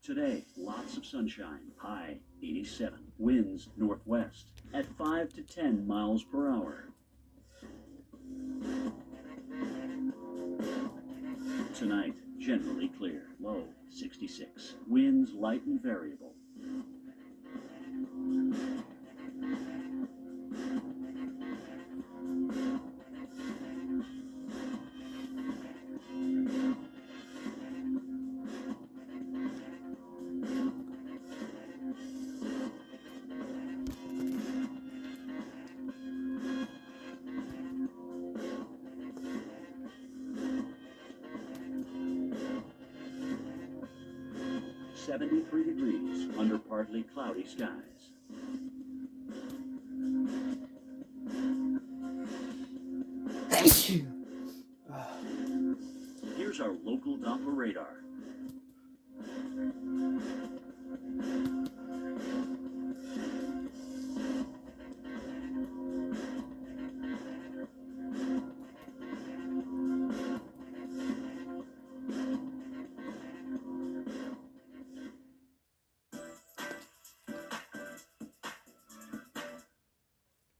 Today, lots of sunshine, high 87. Winds northwest at 5 to 10 miles per hour. Tonight, generally clear, low 66. Winds light and variable. .73 degrees under partly cloudy skies. Thank you. Here's our local Doppler radar.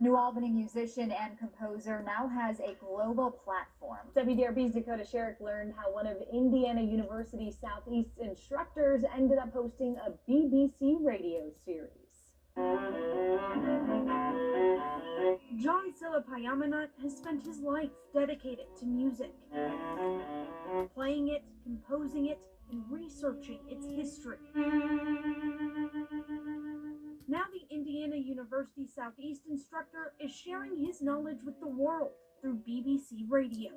New Albany musician and composer now has a global platform. WDRB's Dakota Sherrick learned how one of Indiana University Southeast's instructors ended up hosting a BBC radio series. John Silapayamanat has spent his life dedicated to music, playing it, composing it, and researching its history. Now the Indiana University Southeast instructor is sharing his knowledge with the world through BBC Radio.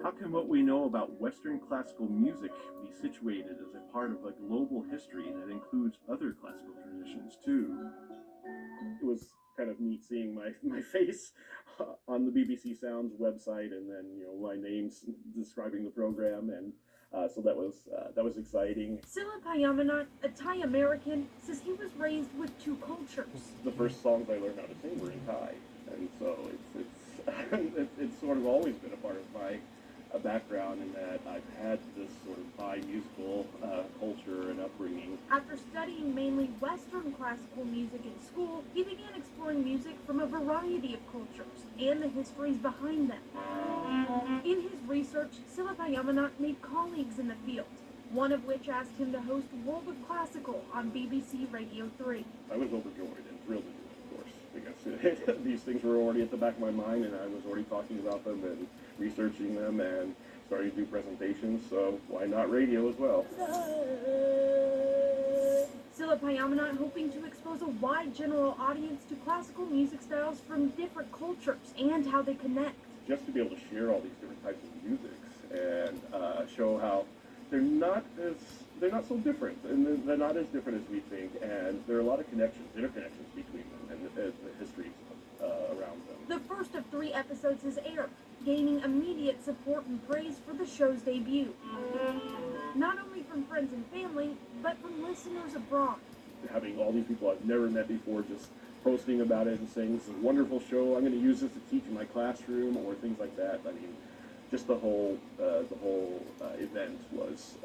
How can what we know about Western classical music be situated as a part of a global history that includes other classical traditions too? It was kind of neat seeing my face on the BBC Sounds website, and then my name's describing the program, and so that was exciting. Silapayamanat, a Thai American, says he was raised with two cultures. The first songs I learned how to sing were in Thai, and so it's sort of always been a part of my background in that I've had this sort of Thai musical culture and upbringing. After studying mainly Western classical music in school, he began exploring music from a variety of cultures and the histories behind them. In his research, Silapayamanat made colleagues in the field, one of which asked him to host World of Classical on BBC Radio 3. I was overjoyed and thrilled to do it, of course, because these things were already at the back of my mind, and I was already talking about them and researching them and starting to do presentations, so why not radio as well? Silapayamanat hoping to expose a wide general audience to classical music styles from different cultures and how they connect. Just to be able to share all these different types of musics and show how they're not so different, and they're not as different as we think, and there are a lot of interconnections between them, and the histories around them. The first of 3 episodes has aired, gaining immediate support and praise for the show's debut. Not only from friends and family, but from listeners abroad. Having all these people I've never met before just posting about it and saying, this is a wonderful show, I'm going to use this to teach in my classroom, or things like that. I mean, just the whole event was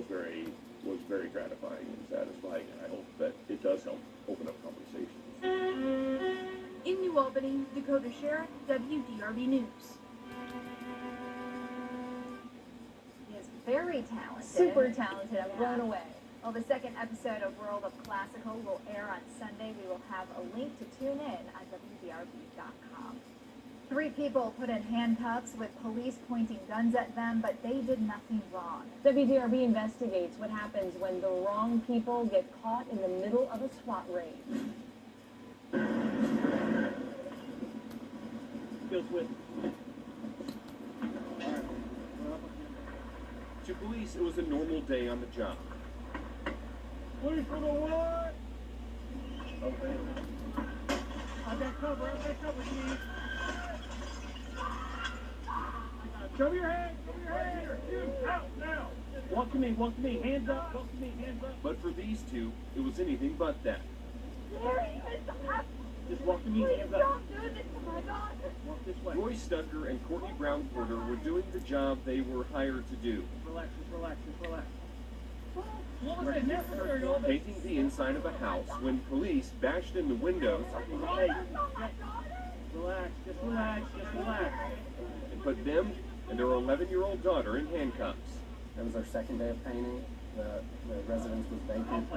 very gratifying and satisfying, and I hope that it does help open up conversations. In New Albany, Dakota Sherrick, WDRB News. He is very talented. Super talented. I'm blown away. Well, the second episode of World of Classical will air on Sunday. We will have a link to tune in on WDRB.com. 3 people put in handcuffs with police pointing guns at them, but they did nothing wrong. WDRB investigates what happens when the wrong people get caught in the middle of a SWAT raid. Feels with. To police, it was a normal day on the job. Wait for the what? Okay. I got cover, Chief. Cover your head, You, out now. Walk to me, hands up, But for these two, it was anything but that. Just walk to me, hands up. Don't do this, oh my God. Walk this way. Roy Stucker and Courtney Brown Porter were doing the job they were hired to do. Relax. painting the inside of a house when police bashed in the windows. Hey, relax, just relax, just relax. And put them and their 11-year-old daughter in handcuffs. That was our second day of painting. The residence was vacant.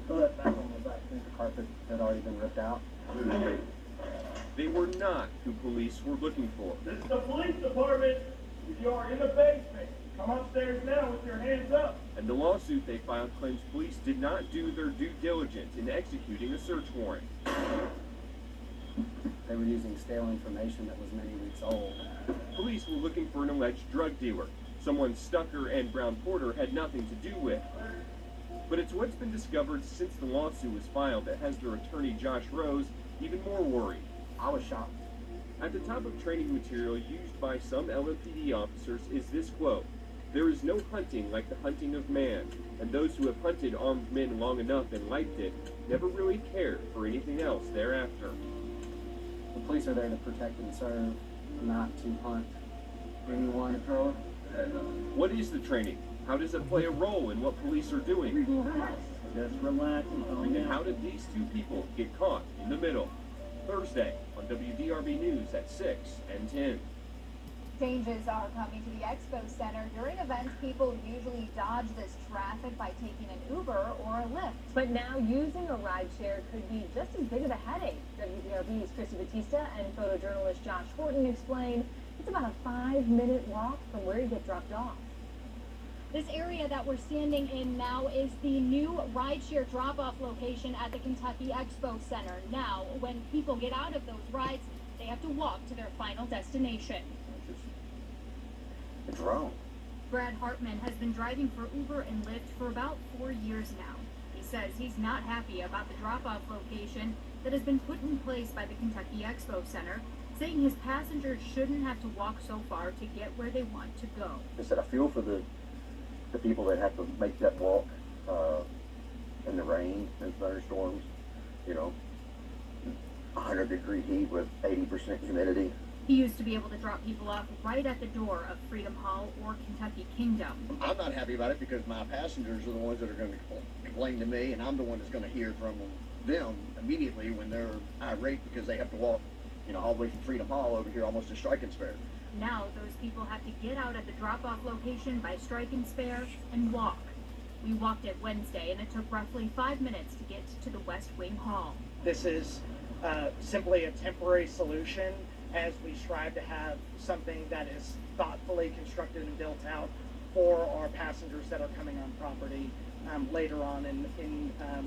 But back on the back, the carpet had already been ripped out. They were not who police were looking for. This is the police department. You are in the basement. Come upstairs now with your hands up. And the lawsuit they filed claims police did not do their due diligence in executing a search warrant. They were using stale information that was many weeks old. Police were looking for an alleged drug dealer, someone Stucker and Brown Porter had nothing to do with. But it's what's been discovered since the lawsuit was filed that has their attorney Josh Rose even more worried. I was shocked. At the top of training material used by some LMPD officers is this quote: "There is no hunting like the hunting of man, and those who have hunted armed men long enough and liked it never really cared for anything else thereafter." The police are there to protect and serve, not to hunt anyone. What is the training? How does it play a role in what police are doing? Just relax and calm And down. how did these two people get caught in the middle? Thursday on WDRB News at 6 and 10. Changes are coming to the Expo Center. During events, people usually dodge this traffic by taking an Uber or a Lyft. But now using a rideshare could be just as big of a headache. WDRB's Christy Batista and photojournalist Josh Horton explain it's about a 5-minute walk from where you get dropped off. This area that we're standing in now is the new rideshare drop-off location at the Kentucky Expo Center. Now, when people get out of those rides, they have to walk to their final destination. It's wrong. Brad Hartman has been driving for Uber and Lyft for about 4 years now. He says he's not happy about the drop-off location that has been put in place by the Kentucky Expo Center, saying his passengers shouldn't have to walk so far to get where they want to go. I said I feel for the people that have to make that walk in the rain and thunderstorms, 100-degree heat with 80% humidity. He used to be able to drop people off right at the door of Freedom Hall or Kentucky Kingdom. I'm not happy about it because my passengers are the ones that are going to complain to me, and I'm the one that's going to hear from them immediately when they're irate because they have to walk, all the way from Freedom Hall over here almost to Strike and Spare. Now those people have to get out at the drop-off location by Strike and Spare and walk. We walked it Wednesday, and it took roughly 5 minutes to get to the West Wing Hall. This is simply a temporary solution as we strive to have something that is thoughtfully constructed and built out for our passengers that are coming on property later on in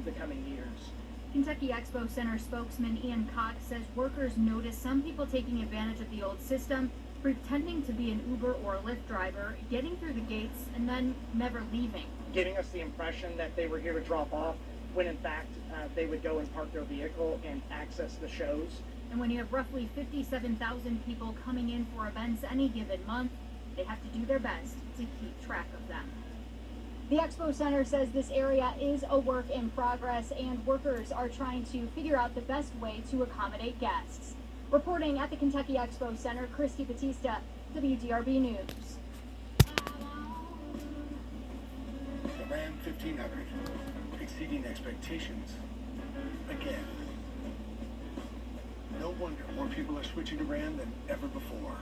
the coming years. Kentucky Expo Center spokesman Ian Cox says workers noticed some people taking advantage of the old system, pretending to be an Uber or a Lyft driver, getting through the gates, and then never leaving. Giving us the impression that they were here to drop off, when in fact they would go and park their vehicle and access the shows. And when you have roughly 57,000 people coming in for events any given month, they have to do their best to keep track of them. The Expo Center says this area is a work in progress, and workers are trying to figure out the best way to accommodate guests. Reporting at the Kentucky Expo Center, Christy Batista, WDRB News. The Ram 1500, exceeding expectations again. No wonder more people are switching to Ram than ever before.